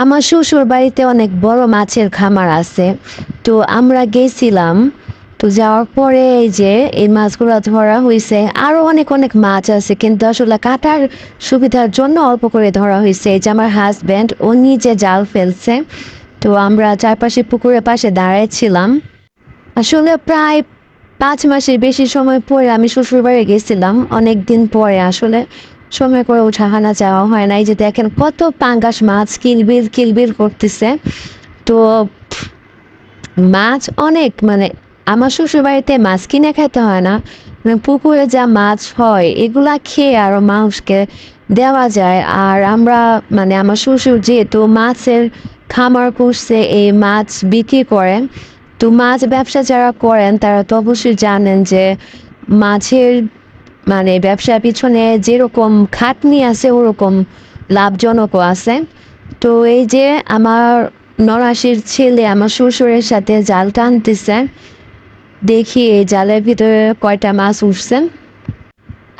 আমার শ্বশুর বাড়িতে অনেক বড় মাছের খামার আছে। তো আমরা গেছিলাম। তো যাওয়ার পরে এই যে এই মাছগুলো ধরা হয়েছে, আরো অনেক অনেক মাছ আছে, কিন্তু আসলে কাটার সুবিধার জন্য অল্প করে ধরা হয়েছে। এই যে আমার হাজব্যান্ড ও নিজে জাল ফেলছে। তো আমরা চারপাশে পুকুরের পাশে দাঁড়াইছিলাম। আসলে প্রায় 5 মাসের বেশি সময় পরে আমি শ্বশুরবাড়ি গেছিলাম, অনেক দিন পরে আসলে সময় করে উঠাহানা যাওয়া হয় না। এই যে দেখেন কত পাঙ্গাস মাছ কিলবিল কিলবিল করতেছে। তো মাছ অনেক, মানে আমার শ্বশুরবাড়িতে মাছ কিনে খেতে হয় না, মানে পুকুরে যা মাছ হয় এগুলা খেয়ে আরো মানুষকে দেওয়া যায়। আর আমরা মানে আমার শ্বশুর যেহেতু মাছের খামার করছে, এই মাছ বিক্রি করে। তো মাছ ব্যবসা যারা করেন তারা তো অবশ্যই জানেন যে মাছের মানে ব্যবসার পিছনে যেরকম খাটনি আছে ওরকম লাভজনকও আছে। তো এই যে আমার ননাসির ছেলে আমার শ্বশুরের সাথে জাল টানতেছে, দেখি এই জালের ভিতরে কয়টা মাছ উঠছে।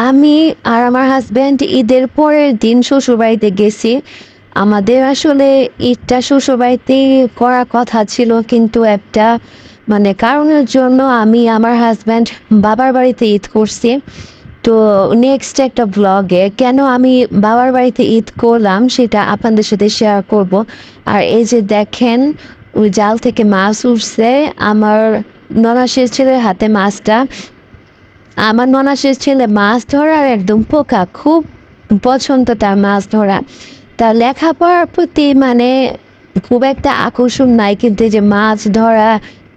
আমি আর আমার হাজব্যান্ড ঈদের পরের দিন শ্বশুরবাড়িতে গেছি। আমাদের আসলে ঈদটা শ্বশুরবাড়িতেই করার কথা ছিল, কিন্তু একটা মানে কারণের জন্য আমি আমার হাজব্যান্ড বাবার বাড়িতে ঈদ করছি। তো নেক্সট একটা ব্লগে কেন আমি বাবার বাড়িতে ঈদ করলাম সেটা আপনাদের সাথে শেয়ার করব। আর এই যে দেখেন ওই জাল থেকে মাছ উঠছে, আমার ননাসের ছেলের হাতে মাছটা। আমার ননাসের ছেলে মাছ ধরার একদম পোকা, খুব পছন্দ তার মাছ ধরা। তার লেখাপড়ার প্রতি মানে খুব একটা আকর্ষণ নাই, কিন্তু এই যে মাছ ধরা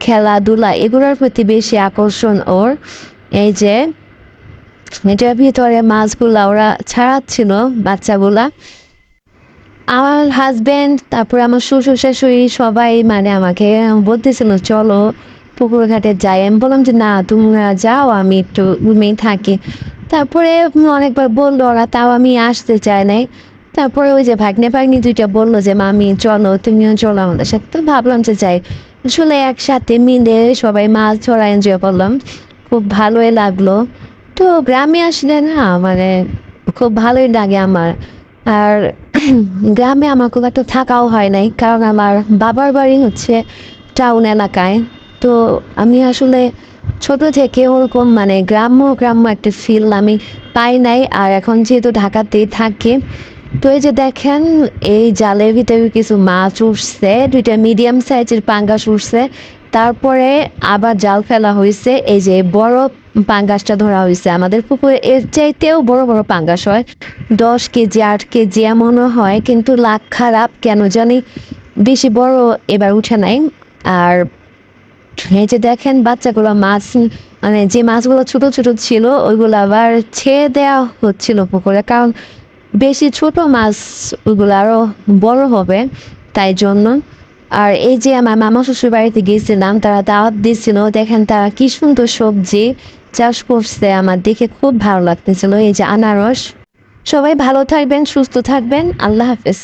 খেলাধুলা এগুলোর প্রতি বেশি আকর্ষণ ওর। এই যে এটার ভিতরে মাছগুলা ওরা ছাড়াচ্ছিল, বাচ্চাগুলা। আমার হাজবেন্ড তারপরে আমার শ্বশুর শাশুড়ি সবাই মানে আমাকে বলতেছিল চলো পুকুর ঘাটে যাই। আমি বললাম যে না তোমরা যাও, আমি একটু রুমেই থাকি। তারপরে অনেকবার বললো ওরা, তাও আমি আসতে চাই নাই। তারপরে ওই যে ভাগ্নে ভাগ্নি দুইটা বললো যে মামি চলো, তুমিও চলো আমাদের সাথে। তো ভাবলাম যে যাই। আসলে একসাথে মিলে সবাই মাছ ধরা এনজয় করলাম, খুব ভালোই লাগলো। তো গ্রামে আসলে না মানে খুব ভালোই লাগে আমার। আর গ্রামে আমার খুব একটা থাকাও হয় নাই, কারণ আমার বাবার বাড়ি হচ্ছে টাউন এলাকায়। তো আমি আসলে ছোট থেকে ওরকম মানে গ্রাম্য গ্রাম্য একটা ফিল আমি পাই নাই। আর এখন যেহেতু ঢাকাতেই থাকি, তো এই যে দেখেন এই জালের ভিতরে কিছু মাছ উঠছে, দুইটা মিডিয়াম সাইজের পাঙ্গাস উঠছে। তারপরে আবার জাল ফেলা হয়েছে, এই যে বড় পাঙ্গাসটা ধরা হয়েছে। আমাদের পুকুরে এর চাইতেও বড় বড় পাঙ্গাস হয়, 10 কেজি 8 কেজি এমনও হয়, কিন্তু লাক খারাপ কেন জানি বেশি বড় এবার উঠে নাই। আর এই যে দেখেন বাচ্চাগুলো মাছ, মানে যে মাছগুলো ছোট ছোট ছিল ওইগুলো আবার ছেড়ে দেওয়া হচ্ছিল পুকুরে, কারণ বেশি ছোট মাছ ওইগুলো আরো বড় হবে তাই জন্য। আর এই যে আমার মামা শ্বশুর বাড়িতে গেছিলাম, তারা দাওয়াত দিয়েছিল, দেখেন তারা কি সুন্দর সবজি চাষ করছে, আমার দেখে খুব ভালো লাগতেছিল। এই যে আনারস। সবাই ভালো থাকবেন, সুস্থ থাকবেন, আল্লাহ হাফেজ।